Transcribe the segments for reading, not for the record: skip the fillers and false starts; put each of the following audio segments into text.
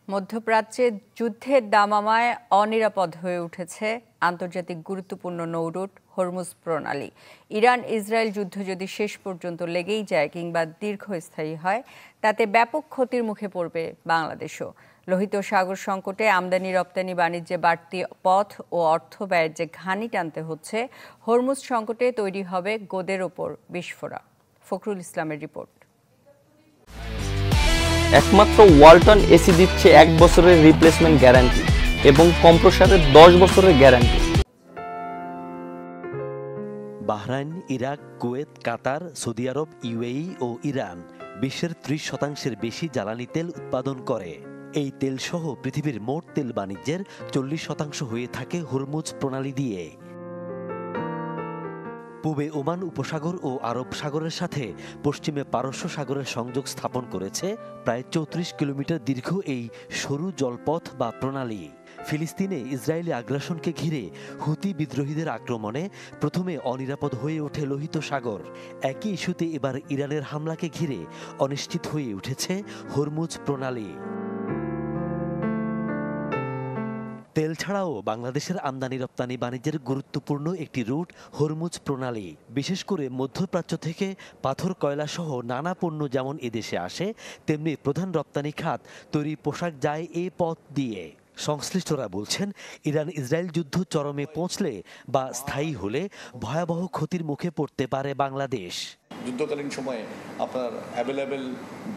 মধ্যপ্রাচ্যে যুদ্ধের দামামায় অনিরাপদ হয়ে উঠেছে আন্তর্জাতিক গুরুত্বপূর্ণ নৌরুট হরমুজ প্রণালী। ইরান ইসরায়েল যুদ্ধ যদি শেষ পর্যন্ত লেগেই যায় কিংবা দীর্ঘস্থায়ী হয়, তাতে ব্যাপক ক্ষতির মুখে পড়বে বাংলাদেশও। লোহিত সাগর সংকটে আমদানি রপ্তানি বাণিজ্যে বাড়তি পথ ও অর্থ ব্যয়ের যে ঘানি টানতে হচ্ছে, হরমুজ সংকটে তৈরি হবে গোদের ওপর বিস্ফোরা। ফখরুল ইসলামের রিপোর্ট। একমাত্র ওয়ালটন এসি দিচ্ছে 1 বছরের রিপ্লেসমেন্ট গ্যারান্টি এবং কম্প্রেসরের 10 বছরের গ্যারান্টি। বাহরাইন, ইরাক, কুয়েত, কাতার, সৌদি আরব, ইউএই ও ইরান বিশ্বের 30% বেশি জ্বালানি তেল উৎপাদন করে। এই তেল সহ পৃথিবীর মোট তেল বাণিজ্যের 40% হয়ে থাকে হরমুজ প্রণালী দিয়ে। পূবে ওমান উপসাগর ও আরব সাগরের সাথে পশ্চিমে পারস্য সাগরের সংযোগ স্থাপন করেছে প্রায় 34 কিলোমিটার দীর্ঘ এই সরু জলপথ বা প্রণালী। ফিলিস্তিনে ইসরায়েলি আগ্রাসনকে ঘিরে হুতি বিদ্রোহীদের আক্রমণে প্রথমে অনিরাপদ হয়ে ওঠে লোহিত সাগর। একই ইস্যুতে এবার ইরানের হামলাকে ঘিরে অনিশ্চিত হয়ে উঠেছে হরমুজ প্রণালী। তেল ছাড়াও বাংলাদেশের আমদানি রপ্তানি বাণিজ্যের গুরুত্বপূর্ণ একটি রুট হরমুজ প্রণালী। বিশেষ করে মধ্যপ্রাচ্য থেকে পাথর, কয়লা সহ নানা পণ্য যেমন এদেশে আসে, তেমনি প্রধান রপ্তানি খাত তৈরি পোশাক যায় এই পথ দিয়ে। সংশ্লিষ্টরা বলছেন, ইরান ইসরায়েল যুদ্ধ চরমে পৌঁছলে বা স্থায়ী হলে ভয়াবহ ক্ষতির মুখে পড়তে পারে বাংলাদেশ। যুদ্ধকালীন সময়ে আপনার অ্যাভেলেবেল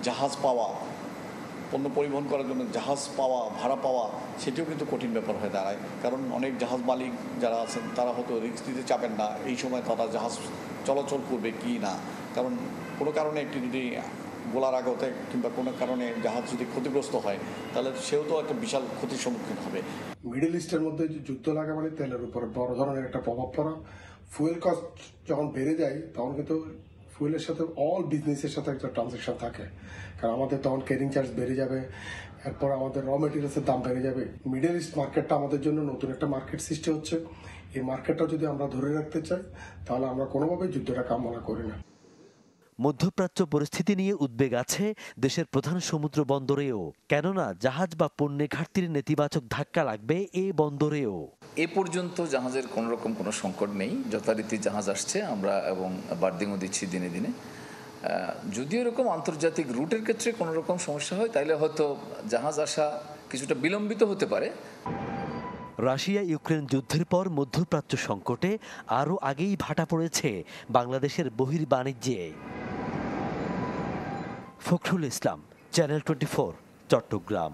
জাহাজ পাওয়া, পণ্য পরিবহন করার জন্য জাহাজ পাওয়া, ভাড়া পাওয়া, সেটিও কিন্তু কঠিন ব্যাপার হয়ে দাঁড়ায়। কারণ অনেক জাহাজ মালিক যারা আছেন তারা হয়তো রিস্ক দিতে চাবেন না এই সময় তারা জাহাজ চলাচল করবে কি না। কারণ কোনো কারণে একটি যদি গোলার আঘাতে কিংবা কোনো কারণে জাহাজ যদি ক্ষতিগ্রস্ত হয়, তাহলে সেও তো একটা বিশাল ক্ষতির সম্মুখীন হবে। মিডল ইস্টের মধ্যে যুদ্ধ লাগা মানে তেলের উপরে বড় ধরনের একটা প্রভাব পড়া। ফুয়েল কস্ট যখন বেড়ে যায় তখন কিন্তু ফুয়েলের সাথে অল বিজনেসের সাথে একটা ট্রানজ্যাকশন থাকে, কারণ আমাদের তখন ক্যারিং চার্জ বেড়ে যাবে, এরপর আমাদের র মেটেরিয়ালসের দাম বেড়ে যাবে। মিডল ইস্ট মার্কেটটা আমাদের জন্য নতুন একটা মার্কেট সৃষ্টি হচ্ছে। এই মার্কেটটা যদি আমরা ধরে রাখতে চাই, তাহলে আমরা কোনোভাবেই যুদ্ধটা কামনা করি না। মধ্যপ্রাচ্য পরিস্থিতি নিয়ে উদ্বেগ আছে দেশের প্রধান সমুদ্র বন্দরেও, কেননা জাহাজ বা পণ্যে ঘাটতির নেতিবাচক ধাক্কা লাগবে এই বন্দরেও। এ পর্যন্ত জাহাজের কোনো রকম কোনো সংকট নেই, যথারীতি জাহাজ আসছে, আমরা এবং বার্দিংও দিচ্ছি দিনে দিনে। যদি এরকম আন্তর্জাতিক রুটের ক্ষেত্রে কোনো রকম সমস্যা হয়, তাহলে হয়তো জাহাজ আসা কিছুটা বিলম্বিত হতে পারে। রাশিয়া ইউক্রেন যুদ্ধের পর মধ্যপ্রাচ্য সংকটে আরও আগেই ভাটা পড়েছে বাংলাদেশের বহির্বাণিজ্যে। ফখরুল ইসলাম, চ্যানেল 24, চট্টগ্রাম।